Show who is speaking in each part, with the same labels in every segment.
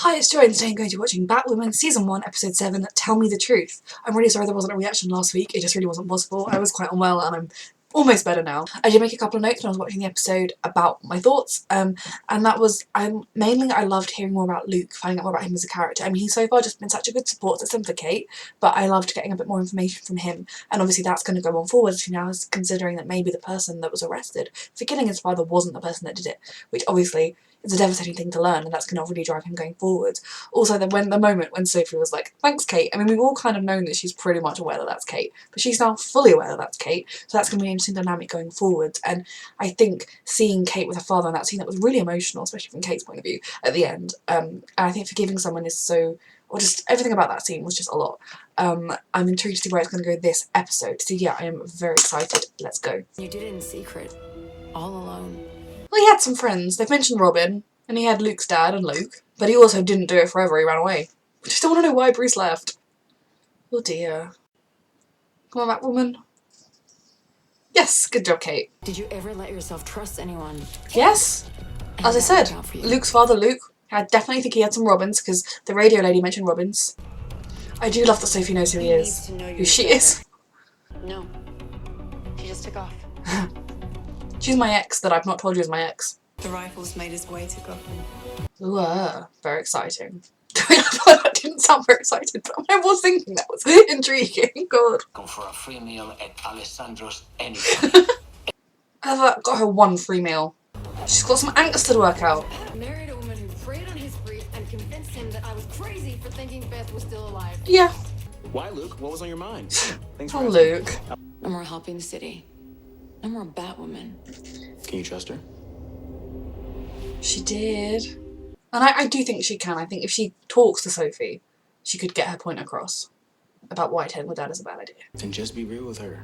Speaker 1: Hi, it's Joy, and today I'm going to be watching Batwoman Season 1, Episode 7, Tell Me the Truth. I'm really sorry there wasn't a reaction last week, it just really wasn't possible. I was quite unwell and I'm almost better now. I did make a couple of notes when I was watching the episode about my thoughts, and that was, mainly I loved hearing more about Luke, finding out more about him as a character. I mean, he's so far just been such a good support system for Kate, but I loved getting a bit more information from him, and obviously that's going to go on forward now, considering that maybe the person that was arrested for killing his father wasn't the person that did it, which obviously it's a devastating thing to learn, and that's going to really drive him going forward. Also, the moment when Sophie was like, thanks Kate, I mean we've all kind of known that she's pretty much aware that that's Kate, but she's now fully aware that that's Kate, so that's going to be an interesting dynamic going forward. And I think seeing Kate with her father in that scene, that was really emotional, especially from Kate's point of view at the end, and I think forgiving someone is so, or just everything about that scene was just a lot. I'm intrigued to see where it's going to go this episode, so yeah, I am very excited. Let's go.
Speaker 2: You did it in secret, all alone.
Speaker 1: Well, he had some friends. They've mentioned Robin, and he had Luke's dad and Luke, but he also didn't do it forever, he ran away. I just don't want to know why Bruce left. Oh dear. Come on, Batwoman. Yes, good job, Kate.
Speaker 2: Did you ever let yourself trust anyone?
Speaker 1: Yes! As I said, Luke's father, Luke, I definitely think he had some Robins, because the radio lady mentioned Robins. I do love that Sophie knows who he is, who she is.
Speaker 2: No. She just took off.
Speaker 1: She's my ex that I've not told you is my ex.
Speaker 2: The rifles made his way to Gotham.
Speaker 1: Ooh, very exciting. That didn't sound very excited, but I was thinking that was intriguing. God.
Speaker 3: Go for a free meal at Alessandro's anytime.
Speaker 1: I've got her one free meal. She's got some angst to work out.
Speaker 2: I married a woman who preyed on his grief and convinced him that I was crazy for thinking Beth was still alive.
Speaker 1: Yeah.
Speaker 4: Why, Luke? What was on your mind? Thanks
Speaker 1: Oh,
Speaker 4: for
Speaker 1: Luke.
Speaker 2: No more helping the city. No more Batwoman.
Speaker 4: Can you trust her?
Speaker 1: She did. And I do think she can. I think if she talks to Sophie, she could get her point across about why telling her dad is a bad idea.
Speaker 4: Then just be real with her.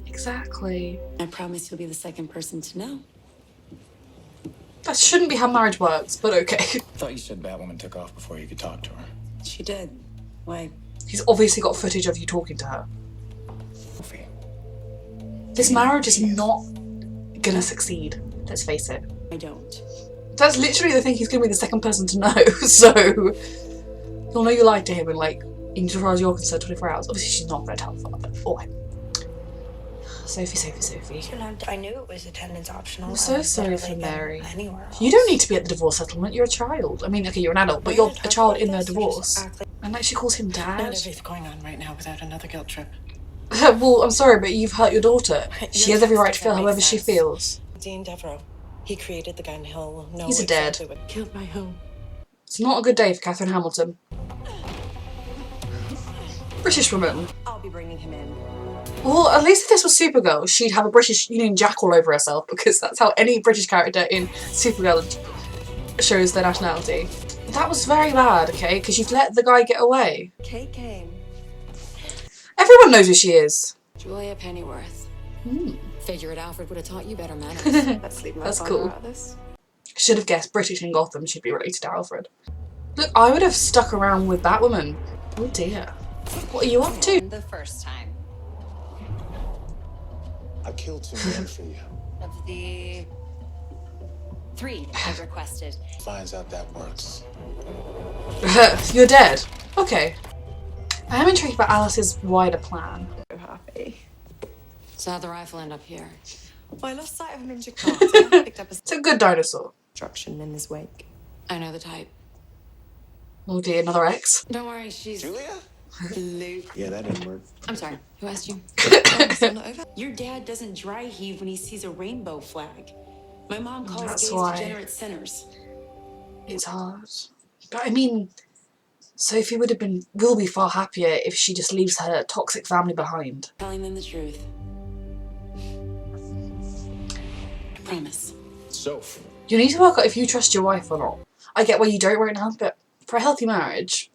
Speaker 1: Exactly.
Speaker 2: I promise you'll be the second person to know.
Speaker 1: That shouldn't be how marriage works, but okay.
Speaker 4: I thought you said Batwoman took off before you could talk to her.
Speaker 2: She did. Why?
Speaker 1: He's obviously got footage of you talking to her.
Speaker 4: Sophie.
Speaker 1: This marriage is not gonna succeed, let's face it.
Speaker 2: I don't.
Speaker 1: That's literally the thing, he's gonna be the second person to know, so you'll know you lied to him in like, insofar as you're concerned, 24 hours. Obviously she's not gonna tell the father. Alright. Sophie.
Speaker 5: I knew it was attendance optional.
Speaker 1: I'm so sorry for Mary.
Speaker 5: Anywhere else.
Speaker 1: You don't need to be at the divorce settlement, you're a child. I mean, okay, you're an adult, but you're a child in their divorce. And like she calls him dad.
Speaker 6: None of it's going on right now without another guilt trip.
Speaker 1: Well, I'm sorry, but you've hurt your daughter. She has every right to feel however she feels.
Speaker 6: Dean Devereaux. He created the gun. He'll know
Speaker 1: He's a dead.
Speaker 6: exactly what... Killed by who?
Speaker 1: It's not a good day for Catherine Hamilton. British woman.
Speaker 6: I'll be bringing him in.
Speaker 1: Well, at least if this was Supergirl, she'd have a British Union Jack all over herself, because that's how any British character in Supergirl shows their nationality. That was very bad, okay, because you've let the guy get away.
Speaker 2: Kate came.
Speaker 1: Everyone knows who she is.
Speaker 2: Julia Pennyworth.
Speaker 1: Hmm.
Speaker 2: Figured Alfred would have taught you better manners.
Speaker 6: Let's leave my
Speaker 1: That's
Speaker 6: father
Speaker 1: cool.
Speaker 6: out of this.
Speaker 1: Should have guessed British in Gotham, she'd be related to Alfred. Look, I would have stuck around with Batwoman. Oh dear. What are you up to?
Speaker 7: The first time.
Speaker 8: I killed 2 men for you.
Speaker 7: Of the 3 I've requested.
Speaker 8: Finds out that works.
Speaker 1: You're dead. Okay. I am intrigued by Alice's wider plan.
Speaker 6: So happy.
Speaker 2: So how'd the rifle end up here?
Speaker 6: Well, I lost sight of him in Jakarta. Picked up a
Speaker 1: It's a good dinosaur.
Speaker 6: destruction in his wake.
Speaker 2: I know the type.
Speaker 1: Oh dear, another ex.
Speaker 2: Don't worry, she's...
Speaker 8: Julia?
Speaker 2: Luke.
Speaker 8: Yeah, that didn't work.
Speaker 2: I'm sorry, who asked you?
Speaker 6: Your dad doesn't dry heave when he sees a rainbow flag. My mom calls
Speaker 1: That's
Speaker 6: gays
Speaker 1: why.
Speaker 6: degenerate sinners.
Speaker 1: It's hard. But I mean, Sophie will be far happier if she just leaves her toxic family behind.
Speaker 2: Telling them the truth. I promise.
Speaker 4: Soph.
Speaker 1: You need to work out if you trust your wife or not. I get why you don't right now, but for a healthy marriage.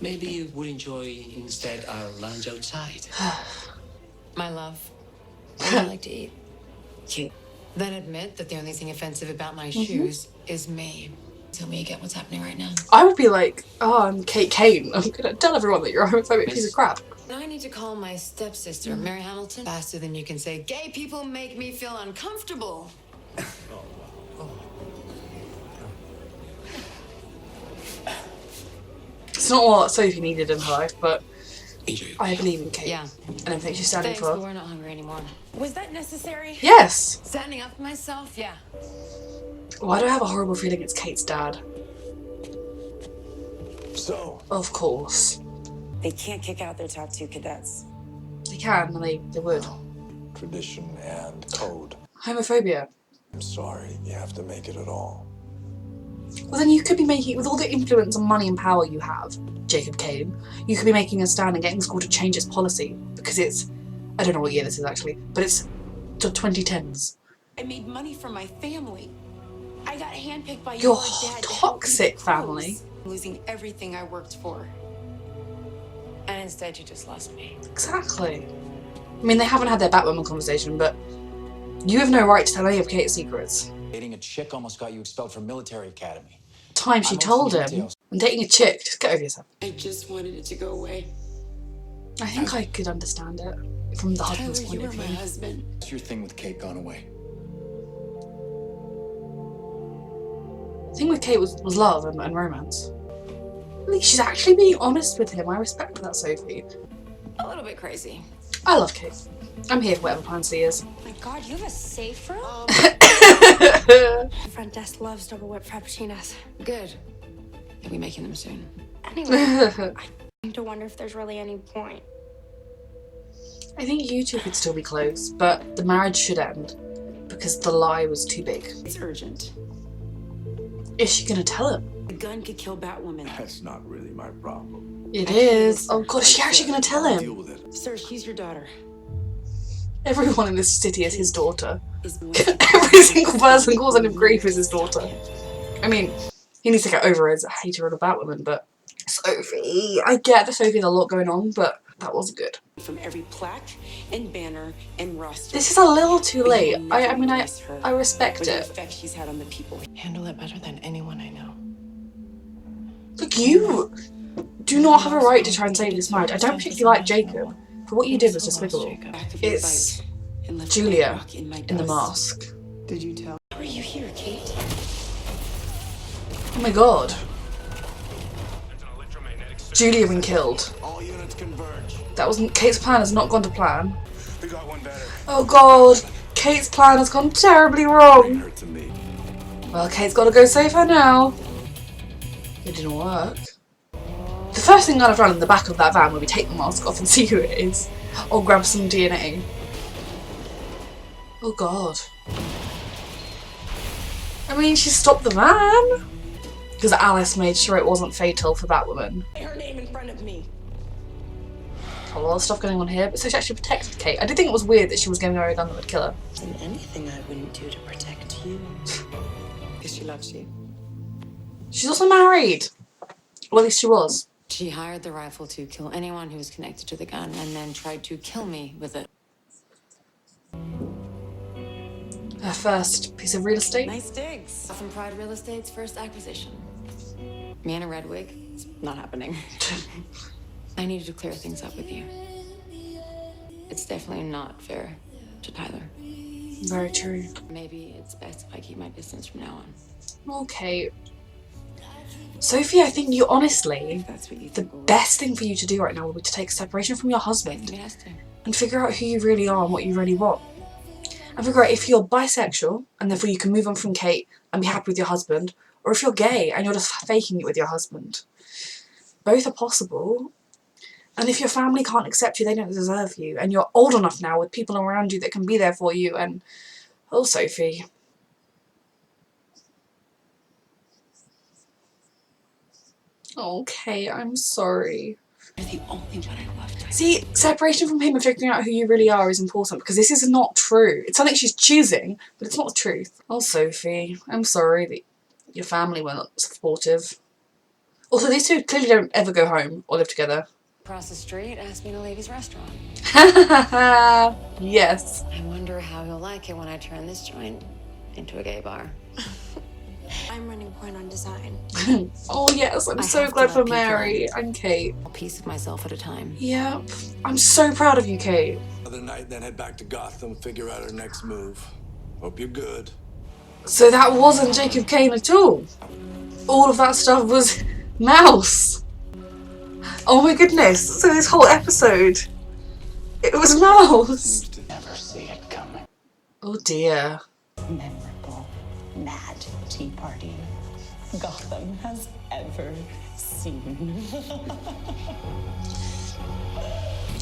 Speaker 3: Maybe you would enjoy instead our lounge outside.
Speaker 2: My love. I like to eat. Cute. Then admit that the only thing offensive about my shoes is me. Tell me again what's happening right now.
Speaker 1: I would be like, oh, I'm Kate Kane. I'm gonna tell everyone that you're a homophobic piece of crap.
Speaker 2: Now I need to call my stepsister, Mary Hamilton, faster than you can say, gay people make me feel uncomfortable.
Speaker 1: It's not what Sophie needed in her life, but
Speaker 3: AJ.
Speaker 1: I believe in Kate
Speaker 2: Yeah.
Speaker 1: and everything she's standing
Speaker 2: Thanks, but
Speaker 1: for.
Speaker 2: we're not hungry anymore.
Speaker 6: Was that necessary?
Speaker 1: Yes!
Speaker 2: Standing up for myself? Yeah.
Speaker 1: Why do I have a horrible feeling it's Kate's dad?
Speaker 8: So,
Speaker 1: Of course.
Speaker 5: They can't kick out their top 2 cadets.
Speaker 1: They can, and they would.
Speaker 8: tradition and code.
Speaker 1: Homophobia.
Speaker 8: I'm sorry, you have to make it at all.
Speaker 1: Well, then you could be making, with all the influence and money and power you have, Jacob Kane, you could be making a stand and getting the school to change its policy, because it's, I don't know what year this is actually, but it's the 2010s.
Speaker 6: I made money for my family. I got handpicked by
Speaker 1: Your
Speaker 6: your dad. to help me
Speaker 1: toxic
Speaker 6: propose,
Speaker 1: family.
Speaker 6: Losing everything I worked for.
Speaker 2: And instead, you just lost me.
Speaker 1: Exactly. I mean, they haven't had their Batwoman conversation, but you have no right to tell any of Kate's secrets.
Speaker 4: Dating a chick almost got you expelled from military academy.
Speaker 1: Time she
Speaker 4: I'm
Speaker 1: told
Speaker 4: off the
Speaker 1: him,
Speaker 4: details.
Speaker 1: I'm dating a chick, just get over yourself.
Speaker 6: I just wanted it to go away.
Speaker 1: I think I could understand it from the husband's
Speaker 6: Tyler,
Speaker 1: point
Speaker 6: you
Speaker 1: of
Speaker 6: were my
Speaker 1: view.
Speaker 6: husband.
Speaker 4: What's your thing with Kate gone away?
Speaker 1: The thing with Kate was love and romance. At least she's actually being honest with him. I respect that, Sophie.
Speaker 2: A little bit crazy.
Speaker 1: I love Kate. I'm here for whatever plan C is.
Speaker 5: My God, you have a safe room? Front desk loves double whipped frappuccinos.
Speaker 2: Good. You'll be making them soon.
Speaker 5: Anyway, I need to wonder if there's really any point.
Speaker 1: I think you two could still be close, but the marriage should end because the lie was too big.
Speaker 6: It's urgent.
Speaker 1: Is she gonna tell him?
Speaker 6: A gun could kill Batwoman.
Speaker 9: That's not really my problem.
Speaker 1: It is. Oh god, is she actually gonna tell
Speaker 9: I'll deal
Speaker 1: him?
Speaker 9: with it.
Speaker 6: Sir, she's your daughter.
Speaker 1: Everyone in this city is his daughter.
Speaker 6: Is
Speaker 1: Every single person calls him grief is his daughter. I mean, he needs to get over his hater of Batwoman, but Sophie, I get that Sophie had a lot going on, but that wasn't good.
Speaker 6: From every plaque and banner and roster.
Speaker 1: This is a little too
Speaker 6: But you
Speaker 1: late.
Speaker 6: will
Speaker 1: I
Speaker 6: never
Speaker 1: mean,
Speaker 6: erase her
Speaker 1: I respect
Speaker 6: or the
Speaker 1: it.
Speaker 6: effect she's had on the people.
Speaker 2: Handle it better than anyone I know.
Speaker 1: Look, you do not have a right to try and save this marriage. I don't particularly like Jacob, but what you did was despicable.
Speaker 6: Actively
Speaker 1: It's
Speaker 6: fight and left
Speaker 1: Julia
Speaker 6: my rock in my
Speaker 1: in the
Speaker 6: dust.
Speaker 1: mask.
Speaker 6: Did you tell? How are you here, Kate?
Speaker 1: Oh my god. Julia been killed.
Speaker 9: All units converge.
Speaker 1: That wasn't Kate's plan has not gone to plan.
Speaker 9: We got one better.
Speaker 1: Oh god, Kate's plan has gone terribly
Speaker 9: Bring
Speaker 1: wrong.
Speaker 9: her to me.
Speaker 1: Well, Kate's got to go save her now. It didn't work. The first thing I'd have done in the back of that van would be take the mask off and see who it is. Or grab some DNA. Oh god. I mean, she stopped the van. Because Alice made sure it wasn't fatal for Batwoman.
Speaker 6: Her name in front of me.
Speaker 1: A lot of stuff going on here, but so she actually protected Kate. I did think it was weird that she was giving her a gun that would kill her.
Speaker 6: And anything I wouldn't do to protect you. Because she loves you.
Speaker 1: She's also married. Well, at least she was.
Speaker 2: She hired the rifle to kill anyone who was connected to the gun and then tried to kill me with it.
Speaker 1: Her first piece of real estate.
Speaker 6: Nice digs.
Speaker 2: From Pride Real Estate's first acquisition. Me in a red wig? It's not happening. I needed to clear things up with you. It's definitely not fair to Tyler.
Speaker 1: Very true.
Speaker 2: Maybe it's best if I keep my distance from now on.
Speaker 1: Okay. Sophie, I think you honestly,
Speaker 6: That's what you
Speaker 1: the
Speaker 6: think will work.
Speaker 1: best thing for you to do right now would be to take separation from your
Speaker 2: I
Speaker 1: husband
Speaker 2: think it has to.
Speaker 1: and figure out who you really are and what you really want. And figure out if you're bisexual and therefore you can move on from Kate and be happy with your husband, or if you're gay and you're just faking it with your husband. Both are possible. And if your family can't accept you, they don't deserve you. And you're old enough now with people around you that can be there for you. And, oh, Sophie. Okay, I'm sorry.
Speaker 6: You're the only one I love. Tyler.
Speaker 1: See, separation from him and figuring out who you really are is important because this is not true. It's something she's choosing, but it's not the truth. Oh, Sophie, I'm sorry that your family weren't supportive. Also, these two clearly don't ever go home or live together.
Speaker 2: Across the street, asked me to leave his restaurant.
Speaker 1: Yes.
Speaker 2: I wonder how he'll like it when I turn this joint into a gay bar.
Speaker 5: I'm running point on design.
Speaker 1: Oh, yes, I'm
Speaker 2: I
Speaker 1: so
Speaker 2: have to
Speaker 1: glad for
Speaker 2: let people
Speaker 1: Mary
Speaker 2: in.
Speaker 1: and Kate.
Speaker 2: A piece of myself at a time.
Speaker 1: Yep. I'm so proud of you, Kate.
Speaker 9: Another night, then head back to Gotham, figure out our next move. Hope you're good.
Speaker 1: So that wasn't Jacob Kane at all. All of that stuff was Mouse. Oh my goodness, so this whole episode, it was Mouse.
Speaker 4: Never see it coming.
Speaker 1: Oh dear.
Speaker 6: Memorable, mad tea party Gotham has ever seen.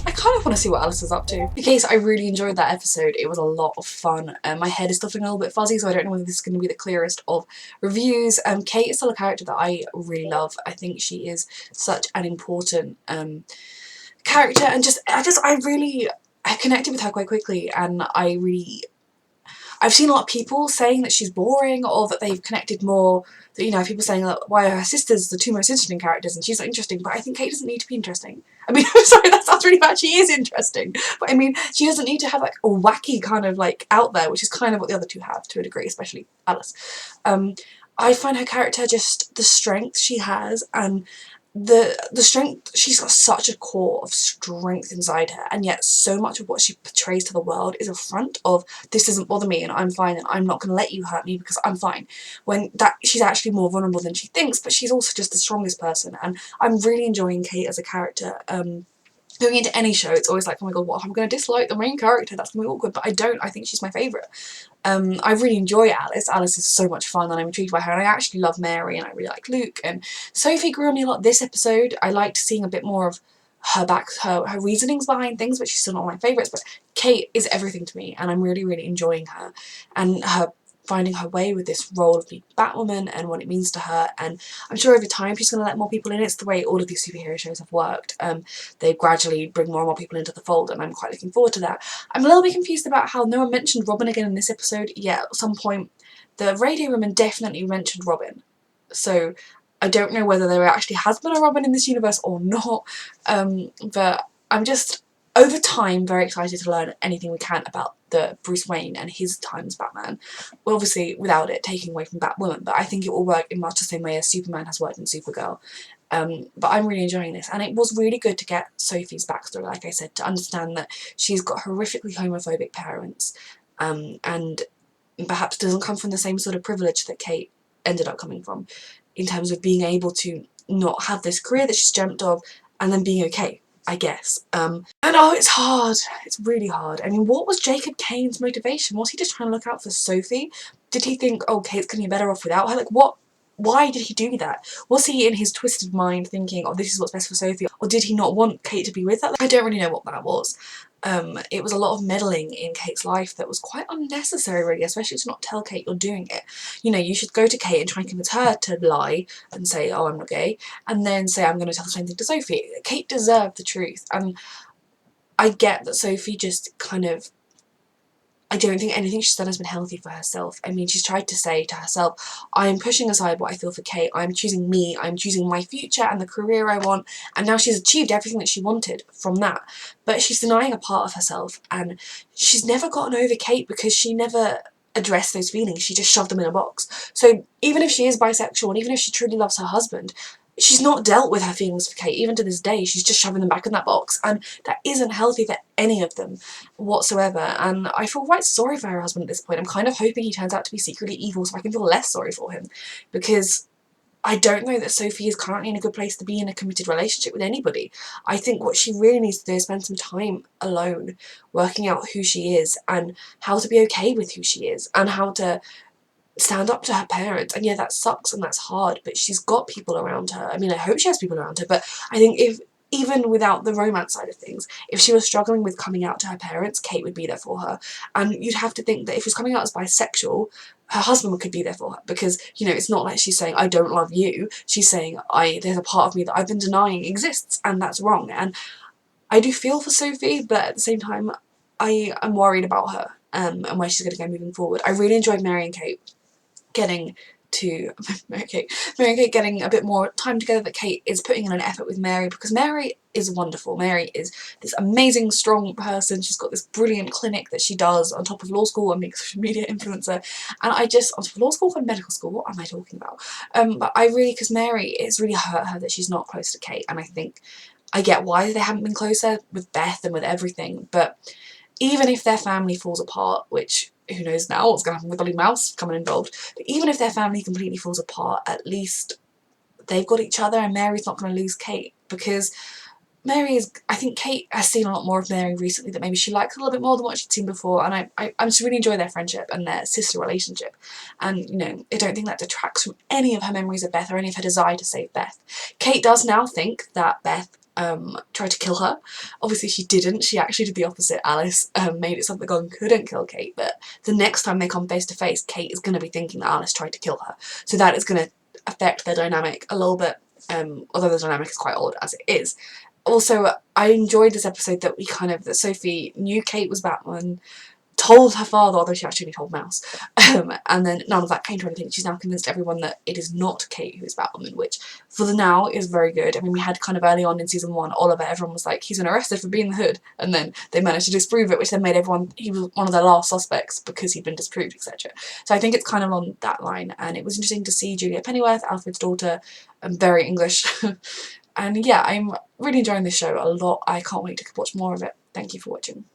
Speaker 1: I kind of want to see what Alice is up to. Okay, so I really enjoyed that episode. It was a lot of fun. My head is still feeling a little bit fuzzy, so I don't know whether this is going to be the clearest of reviews. Kate is still a character that I really love. I think she is such an important character, and I connected with her quite quickly, and I've seen a lot of people saying that she's boring, or that they've connected more, that, you know, people saying that why are her sisters the two most interesting characters and she's not interesting, but I think Kate doesn't need to be interesting. I mean, I'm sorry, that sounds really bad, she is interesting, but I mean, she doesn't need to have like a wacky kind of like out there, which is kind of what the other two have to a degree, especially Alice. I find her character just the strength she has, and the strength, she's got such a core of strength inside her, and yet so much of what she portrays to the world is a front of this doesn't bother me and I'm fine and I'm not going to let you hurt me because I'm fine, when that she's actually more vulnerable than she thinks, but she's also just the strongest person. And I'm really enjoying Kate as a character. Going into any show, it's always like, oh my god, what, I'm going to dislike the main character, that's going to be awkward, but I don't, I think she's my favourite. I really enjoy Alice. Alice is so much fun and I'm intrigued by her, and I actually love Mary and I really like Luke, and Sophie grew on me a lot this episode. I liked seeing a bit more of her reasonings behind things, but she's still not one of my favourites. But Kate is everything to me and I'm really, really enjoying her, and her finding her way with this role of being Batwoman and what it means to her, and I'm sure over time she's going to let more people in. It's the way all of these superhero shows have worked. They gradually bring more and more people into the fold, and I'm quite looking forward to that. I'm a little bit confused about how no one mentioned Robin again in this episode, yet at some point the radio woman definitely mentioned Robin, so I don't know whether there actually has been a Robin in this universe or not, but I'm just, over time, very excited to learn anything we can about the Bruce Wayne and his time as Batman. Well, obviously without it taking away from Batwoman, but I think it will work in much the same way as Superman has worked in Supergirl. But I'm really enjoying this, and it was really good to get Sophie's backstory, like I said, to understand that she's got horrifically homophobic parents, and perhaps doesn't come from the same sort of privilege that Kate ended up coming from, in terms of being able to not have this career that she's dreamt of and then being okay, I guess. And oh, it's hard. It's really hard. I mean, what was Jacob Kane's motivation? Was he just trying to look out for Sophie? Did he think, oh, Kate's gonna be better off without her? Like, what? Why did he do that? Was he in his twisted mind thinking, oh, this is what's best for Sophie? Or did he not want Kate to be with her? I don't really know what that was. It was a lot of meddling in Kate's life that was quite unnecessary, really, especially to not tell Kate you're doing it. You know, you should go to Kate and try and convince her to lie and say, oh, I'm not gay, and then say, I'm going to tell the same thing to Sophie. Kate deserved the truth, and I get that Sophie just kind of, I don't think anything she's done has been healthy for herself. I mean, she's tried to say to herself, I'm pushing aside what I feel for Kate, I'm choosing me, I'm choosing my future and the career I want, and now she's achieved everything that she wanted from that. But she's denying a part of herself, and she's never gotten over Kate because she never addressed those feelings, she just shoved them in a box. So even if she is bisexual, and even if she truly loves her husband, she's not dealt with her feelings for Kate. Even to this day, she's just shoving them back in that box, and that isn't healthy for any of them whatsoever. And I feel quite sorry for her husband at this point. I'm kind of hoping he turns out to be secretly evil so I can feel less sorry for him, because I don't know that Sophie is currently in a good place to be in a committed relationship with anybody. I think what she really needs to do is spend some time alone, working out who she is and how to be okay with who she is and how to stand up to her parents. And yeah, that sucks and that's hard, but she's got people around her. I mean, I hope she has people around her, but I think if, even without the romance side of things, if she was struggling with coming out to her parents, Kate would be there for her. And you'd have to think that if she was coming out as bisexual, her husband could be there for her, because, you know, it's not like she's saying, I don't love you. She's saying, there's a part of me that I've been denying exists, and that's wrong. And I do feel for Sophie, but at the same time, I'm worried about her, and where she's going to go moving forward. I really enjoyed Mary and Kate getting getting a bit more time together, that Kate is putting in an effort with Mary, because Mary is wonderful. Mary is this amazing, strong person. She's got this brilliant clinic that she does on top of law school and being a social media influencer. And I just, on top of law school and medical school, what am I talking about? But I really, because Mary, it's really hurt her that she's not close to Kate, and I think I get why they haven't been closer with Beth and with everything, but even if their family falls apart, which who knows now what's going to happen with Bloody Mouse coming involved, but even if their family completely falls apart, at least they've got each other, and Mary's not going to lose Kate, because Mary is, I think Kate has seen a lot more of Mary recently that maybe she likes a little bit more than what she'd seen before, and I just really enjoy their friendship and their sister relationship. And, you know, I don't think that detracts from any of her memories of Beth or any of her desire to save Beth. Kate does now think that Beth tried to kill her. Obviously she didn't. She actually did the opposite. Alice made it so that Gon couldn't kill Kate, but the next time they come face to face, Kate is going to be thinking that Alice tried to kill her. So that is going to affect their dynamic a little bit, although the dynamic is quite odd as it is. Also, I enjoyed this episode that that Sophie knew Kate was Batman, told her father, although she actually told Mouse, and then none of that came to anything. She's now convinced everyone that it is not Kate who is Batwoman, which for the now is very good. I mean, we had kind of early on in season 1, Oliver, everyone was like, he's been arrested for being the Hood, and then they managed to disprove it, which then made he was one of their last suspects because he'd been disproved, etc. So I think it's kind of on that line, and it was interesting to see Julia Pennyworth, Alfred's daughter, very English. And yeah, I'm really enjoying this show a lot. I can't wait to watch more of it. Thank you for watching.